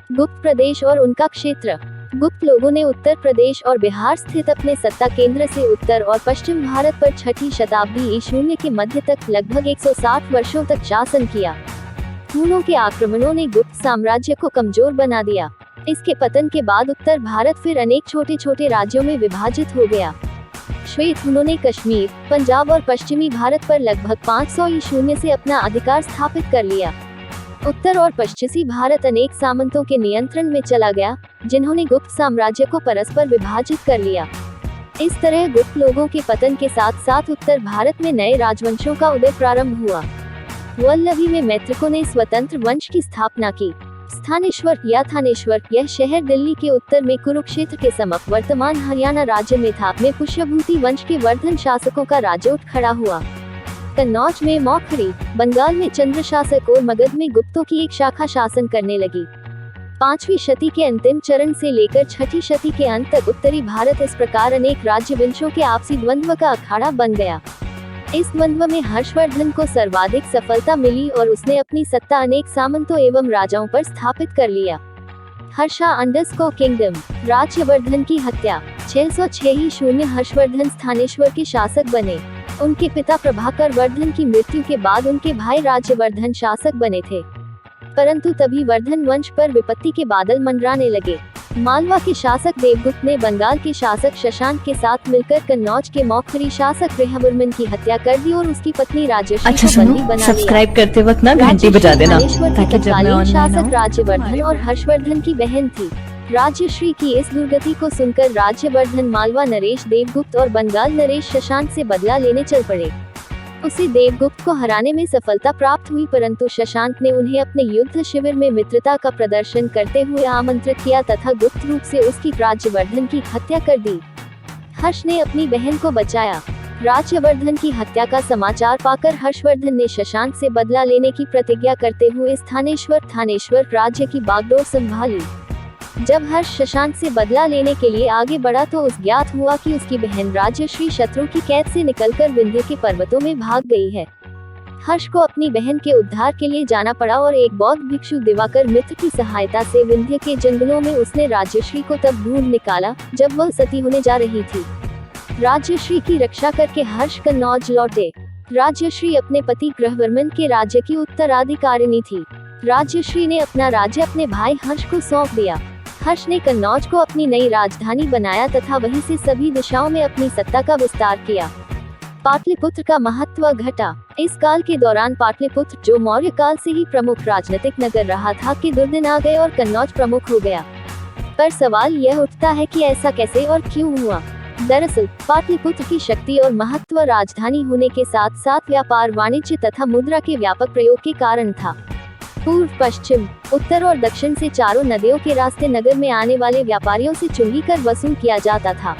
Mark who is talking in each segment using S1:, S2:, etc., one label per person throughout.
S1: गुप्त प्रदेश और उनका क्षेत्र। गुप्त लोगों ने उत्तर प्रदेश और बिहार स्थित अपने सत्ता केंद्र से उत्तर और पश्चिम भारत पर 6ठी शताब्दी ईशून्य के मध्य तक लगभग 160 वर्षों तक शासन किया। हुनों के आक्रमणों ने गुप्त साम्राज्य को कमजोर बना दिया। इसके पतन के बाद उत्तर भारत फिर अनेक छोटे छोटे राज्यों में विभाजित हो गया। श्वेत हुनों ने कश्मीर, पंजाब और पश्चिमी भारत पर लगभग 500 ईशून्य से अपना अधिकार स्थापित कर लिया। उत्तर और पश्चिमी भारत अनेक सामंतों के नियंत्रण में चला गया, जिन्होंने गुप्त साम्राज्य को परस्पर विभाजित कर लिया। इस तरह गुप्त लोगों के पतन के साथ साथ उत्तर भारत में नए राजवंशों का उदय प्रारंभ हुआ। वल्लभी में मैत्रकों ने स्वतंत्र वंश की स्थापना की। स्थानेश्वर या थानेश्वर, यह शहर दिल्ली के उत्तर में कुरुक्षेत्र के समक्ष वर्तमान हरियाणा राज्य में था, में पुष्यभूति वंश के वर्धन शासकों का राज्य उठ खड़ा हुआ। कन्नौज में मौखरी, बंगाल में चंद्र शासक और मगध में गुप्तों की एक शाखा शासन करने लगी। 5वीं शती के अंतिम चरण से लेकर 6ठी शती के अंत तक उत्तरी भारत इस प्रकार अनेक राज्य वंशों के आपसी द्वंद्व का अखाड़ा बन गया। इस द्वंद्व में हर्षवर्धन को सर्वाधिक सफलता मिली और उसने अपनी सत्ता अनेक सामंतों एवं राजाओं पर स्थापित कर लिया। हर्षा अंडरस्कोर किंगडम, राज्यवर्धन की हत्या। 606 ईशून्य हर्षवर्धन स्थानेश्वर के शासक बने। उनके पिता प्रभाकर वर्धन की मृत्यु के बाद उनके भाई राज्यवर्धन शासक बने थे, परंतु तभी वर्धन वंश पर विपत्ति के बादल मंडराने लगे। मालवा के शासक देवगुप्त ने बंगाल के शासक शशांक के साथ मिलकर कन्नौज के मौखरी शासक गृहवर्मन की हत्या कर दी और उसकी पत्नी राजश्री को बंदी बना लिया।
S2: सब्सक्राइब करते वक्त ना घंटी बजा देना
S1: ताकि जब मैं शासक राज्यवर्धन और हर्षवर्धन की बहन थी। राजश्री की इस दुर्गति को सुनकर राज्यवर्धन मालवा नरेश देवगुप्त और बंगाल नरेश शशांक से बदला लेने चल पड़े। उसे देवगुप्त को हराने में सफलता प्राप्त हुई, परंतु शशांक ने उन्हें अपने युद्ध शिविर में मित्रता का प्रदर्शन करते हुए आमंत्रित किया तथा गुप्त रूप से उसकी राज्यवर्धन की हत्या कर दी। हर्ष ने अपनी बहन को बचाया। राज्यवर्धन की हत्या का समाचार पाकर हर्षवर्धन ने शशांक से बदला लेने की प्रतिज्ञा करते हुए थानेश्वर राज्य की बागडोर संभाली। जब हर्ष शशांक से बदला लेने के लिए आगे बढ़ा तो उस ज्ञात हुआ कि उसकी बहन राजश्री शत्रु की कैद से निकलकर विंध्य के पर्वतों में भाग गई है। हर्ष को अपनी बहन के उद्धार के लिए जाना पड़ा और एक बौद्ध भिक्षु दिवाकर मित्र की सहायता से विंध्य के जंगलों में उसने राजश्री को तब ढूंढ निकाला जब वह सती होने जा रही थी। राजश्री की रक्षा करके हर्ष कन्नौज लौटे। राजश्री अपने पति गृहवर्मन के राज्य की उत्तराधिकारिणी थी। राजश्री ने अपना राज्य अपने भाई हर्ष को सौंप दिया। हर्ष ने कन्नौज को अपनी नई राजधानी बनाया तथा वहीं से सभी दिशाओं में अपनी सत्ता का विस्तार किया। पाटलिपुत्र का महत्व घटा। इस काल के दौरान पाटलिपुत्र, जो मौर्य काल से ही प्रमुख राजनीतिक नगर रहा था, के दुर्दिन आ गए और कन्नौज प्रमुख हो गया। पर सवाल यह उठता है कि ऐसा कैसे और क्यों हुआ। दरअसल पाटलिपुत्र की शक्ति और महत्व राजधानी होने के साथ साथ व्यापार, वाणिज्य तथा मुद्रा के व्यापक प्रयोग के कारण था। पूर्व, पश्चिम, उत्तर और दक्षिण से चारों नदियों के रास्ते नगर में आने वाले व्यापारियों से चुंगी कर वसूल किया जाता था,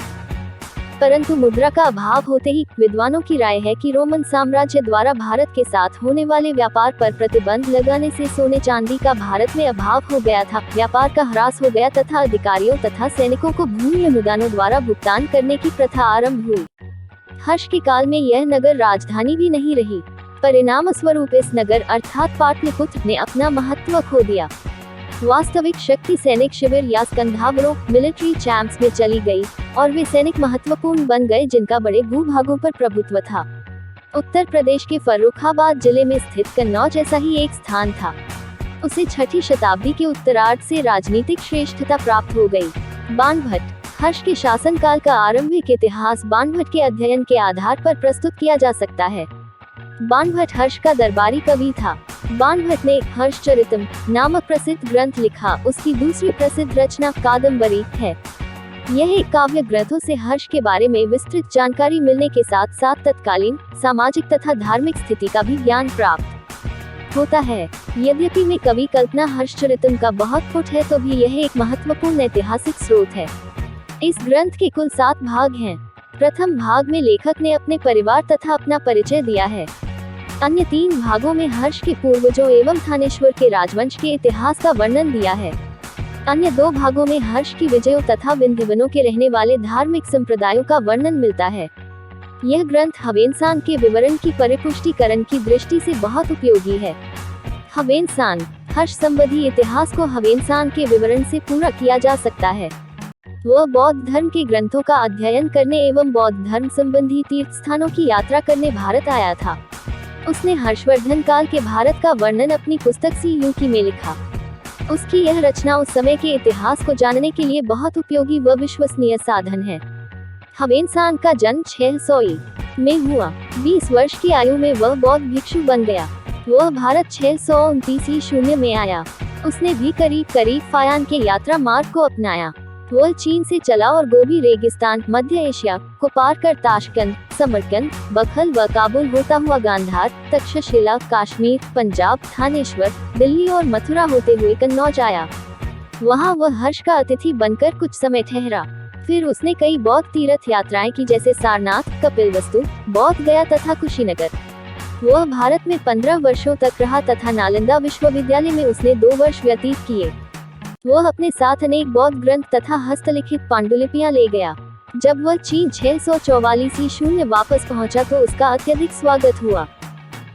S1: परंतु मुद्रा का अभाव होते ही विद्वानों की राय है कि रोमन साम्राज्य द्वारा भारत के साथ होने वाले व्यापार पर प्रतिबंध लगाने से सोने चांदी का भारत में अभाव हो गया था, व्यापार का ह्रास हो गया तथा अधिकारियों तथा सैनिकों को भूमि अनुदानों द्वारा भुगतान करने की प्रथा आरंभ हुई। हर्ष के काल में यह नगर राजधानी भी नहीं रही। परिणाम स्वरूप इस नगर अर्थात पाटलिपुत्र ने अपना महत्व खो दिया। वास्तविक शक्ति सैनिक शिविर या स्कंधावरों, मिलिट्री चैंप्स में चली गई और वे सैनिक महत्वपूर्ण बन गए जिनका बड़े भूभागों पर प्रभुत्व था। उत्तर प्रदेश के फर्रुखाबाद जिले में स्थित कन्नौज ऐसा ही एक स्थान था। उसे 6ठी शताब्दी के उत्तरार्ध से राजनीतिक श्रेष्ठता प्राप्त हो गई। बाणभट्ट, हर्ष के शासनकाल का आरंभिक इतिहास बाणभट्ट के अध्ययन के आधार पर प्रस्तुत किया जा सकता है। बाणभट्ट हर्ष का दरबारी कवि था। बाणभट्ट ने हर्षचरितम नामक प्रसिद्ध ग्रंथ लिखा। उसकी दूसरी प्रसिद्ध रचना कादम्बरी है। यह एक काव्य ग्रंथों से हर्ष के बारे में विस्तृत जानकारी मिलने के साथ साथ तत्कालीन सामाजिक तथा धार्मिक स्थिति का भी ज्ञान प्राप्त होता है। यद्यपि में कवि कल्पना हर्षचरितम का बहुत फुट है तो भी यह एक महत्वपूर्ण ऐतिहासिक स्रोत है। इस ग्रंथ के कुल 7 भाग हैं। प्रथम भाग में लेखक ने अपने परिवार तथा अपना परिचय दिया है। अन्य 3 भागों में हर्ष के पूर्वजों एवं थानेश्वर के राजवंश के इतिहास का वर्णन दिया है। अन्य 2 भागों में हर्ष की विजयों तथा विंध्यवनों के रहने वाले धार्मिक संप्रदायों का वर्णन मिलता है। यह ग्रंथ हवेनसांग के विवरण की परिपुष्टिकरण की दृष्टि से बहुत उपयोगी है। हवेनसांग हर्ष संबंधी इतिहास को हवेनसांग के विवरण से पूरा किया जा सकता है। वह बौद्ध धर्म के ग्रंथों का अध्ययन करने एवं बौद्ध धर्म संबंधी तीर्थ स्थानों की यात्रा करने भारत आया था। उसने हर्षवर्धन काल के भारत का वर्णन अपनी पुस्तक सी यूकी में लिखा। उसकी यह रचना उस समय के इतिहास को जानने के लिए बहुत उपयोगी व विश्वसनीय साधन है। हवेनसांग का जन्म 600 में हुआ। 20 वर्ष की आयु में वह बौद्ध भिक्षु बन गया। वह भारत 629 ईस्वी में आया। उसने भी करीब फायान के यात्रा मार्ग को अपनाया। वह चीन से चला और गोबी रेगिस्तान, मध्य एशिया को पार कर ताशकंद, समरकंद, बखल व काबुल होता हुआ गांधार, तक्षशिला, कश्मीर, पंजाब, थानेश्वर, दिल्ली और मथुरा होते हुए कन्नौज आया। वहां वह हर्ष का अतिथि बनकर कुछ समय ठहरा। फिर उसने कई बौद्ध तीर्थ यात्राएं की, जैसे सारनाथ, कपिलवस्तु, बौद्ध गया तथा कुशीनगर। वह भारत में 15 वर्षों तक रहा तथा नालंदा विश्वविद्यालय में उसने 2 वर्ष व्यतीत किए। वह अपने साथ अनेक बौद्ध ग्रंथ तथा हस्तलिखित पांडुलिपियां ले गया। जब वह चीन 644 ईस्वी में वापस पहुंचा तो उसका अत्यधिक स्वागत हुआ।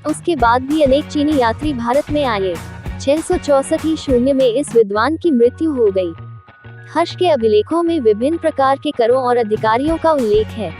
S1: उसके बाद भी अनेक चीनी यात्री भारत में आए। 664 ईस्वी में इस विद्वान की मृत्यु हो गई। हर्ष के अभिलेखों में विभिन्न प्रकार के करों और अधिकारियों का उल्लेख है।